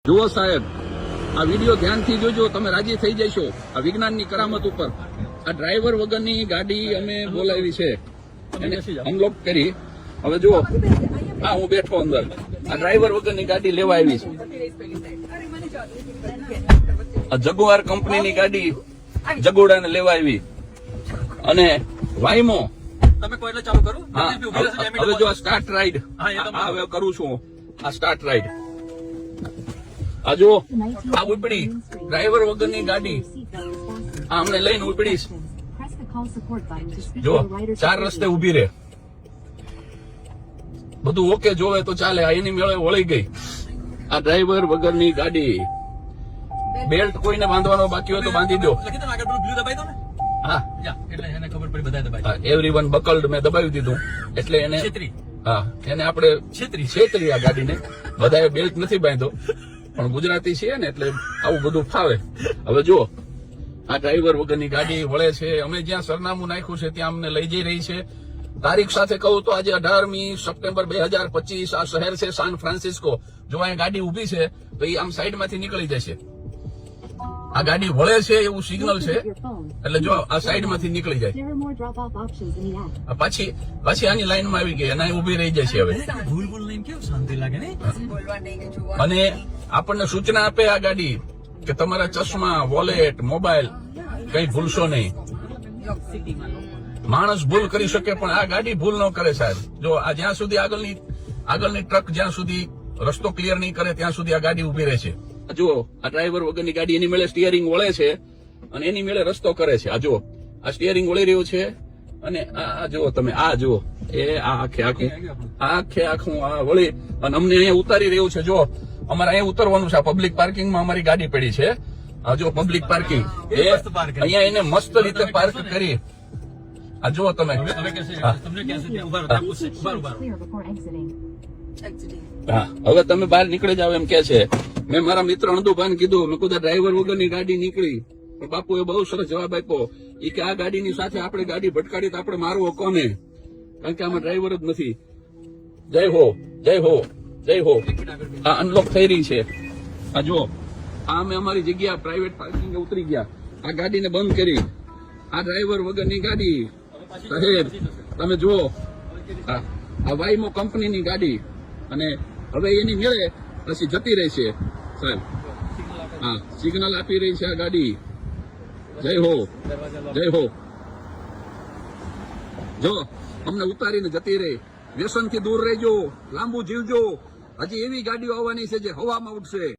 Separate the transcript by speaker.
Speaker 1: જુઓ સાહેબ, આ વિડીયો ધ્યાનથી જોજો, તમે રાજી થઈ જશો આ વિજ્ઞાનની કરામત ઉપર. આ ડ્રાઈવર વગરની ગાડી અમે બોલાવી છે, એને અનલોક કરી. હવે જુઓ, હા હું બેઠો અંદર. આ ડ્રાઈવર વગરની ગાડી લેવા આવી છે. આ જગુઆર કંપનીની ગાડી જગોડાને લેવા આવી. અને વાયમો
Speaker 2: તમે કોઈ એટલે ચાલુ કરો.
Speaker 1: હવે જો આ સ્ટાર્ટ રાઈડ હવે કરું છું. આ સ્ટાર્ટ રાઈડ આ જો આ ઉપડી ડ્રાઈવર વગરની ગાડી આ અમને લઈને ઉપડીશ. જો 4 રસ્તે ઉભી રહે, બધું ઓકે જોવે તો ચાલે. આ એની મેળે વળી ગઈ આ ડ્રાઈવર વગરની ગાડી. બેલ્ટ કોઈને બાંધવાનો બાકી હોય તો બાંધી દો. હા,
Speaker 2: એટલે એને ખબર પડી બધા દબાઈ.
Speaker 1: એવરીવન બકલ્ડ મેં દબાવી દીધું એટલે એને હા એને આપણે છેતરી આ ગાડીને. બધાએ બેલ્ટ નથી બાંધ્યો પણ ગુજરાતી છે ને એટલે આવું બધું ફાવે. હવે જો આ ડ્રાઈવર વગરની ગાડી વળે છે. અમે જ્યાં સરનામું નાખ્યું છે ત્યાં અમને લઈ જઈ રહી છે. તારીખ સાથે કહું તો આજે 18મી સપ્ટેમ્બર 2025 આ શહેર છે સાન ફ્રાન્સિસ્કો. જો અહીંયા ગાડી ઉભી છે તો એ આમ સાઈડમાંથી નીકળી જશે. આ ગાડી વળે છે એવું સિગ્નલ છે એટલે જો આ સાઈડમાંથી નીકળી જાય. પાછી આની લાઈનમાં આવી ગઈ અને ઉભી રહી જશે. હવે
Speaker 2: ભૂલ લઈને કેવું શાંતિ લાગે ને.
Speaker 1: અને આપણને સૂચના આપે આ ગાડી કે તમારા ચશ્મા, વોલેટ, મોબાઈલ કઈ ભૂલશો નહીં. માણસ ભૂલ કરી શકે પણ આ ગાડી ભૂલ ન કરે સાહેબ. જો આ જ્યાં સુધી આગળની ટ્રક જ્યાં સુધી રસ્તો ક્લિયર નહીં કરે ત્યાં સુધી આ ગાડી ઉભી રહે છે. જુઓ આ ડ્રાઈવર વગરની ગાડી એની મેળે સ્ટીયરિંગ વળે છે અને એની મેળે રસ્તો કરે છે. આ જુઓ આ સ્ટીયરિંગ વળી રહ્યું છે અને આ જુઓ તમે આ જુઓ એ આ આખે આખું આ વળી અને અમને અહીંયા ઉતારી રહ્યું છે. જો અમારે અહીંયા ઉતરવાનું છે. પબ્લિક પાર્કિંગમાં અમારી ગાડી પડી છે. આ જો પબ્લિક પાર્કિંગ અહીંયા એને મસ્ત રીતે પાર્ક કરી. આ જુઓ તમે હા હવે તમે બહાર નીકળી જાવ એમ કે છે. મેં મારા મિત્ર અણદુભાઈને કીધું, મેં કીધું ડ્રાઈવર વગરની ગાડી નીકળી પણ બાપુએ બહુ સરસ જવાબ આપ્યો. એ કે આ ગાડીની સાથે આપણે ગાડી ભટકાડી તો આપણે મારવો કોને, કારણ કે આમાં ડ્રાઈવર જ નથી. જય હો જય હો જય હો. આ અનલોક થઈ રહી છે. આ જો આ અમે અમારી જગ્યા પ્રાઇવેટ પાર્કિંગ ઉતરી ગયા. આ ગાડીને બંધ કરી. આ ડ્રાઈવર વગરની ગાડી સાહેબ તમે જુઓ. આ વાયમો કંપનીની ગાડી અને હવે એની મેળે પછી જતી રહી છે સાહેબ. હા સિગ્નલ આપી રહી છે આ ગાડી. જય હો જય હો. જો અમને ઉતારીને જતી રહી. વ્યસનથી દૂર રહેજો, લાંબુ જીવજો. હજી એવી ગાડીઓ આવવાની છે જે હવામાં ઉડશે.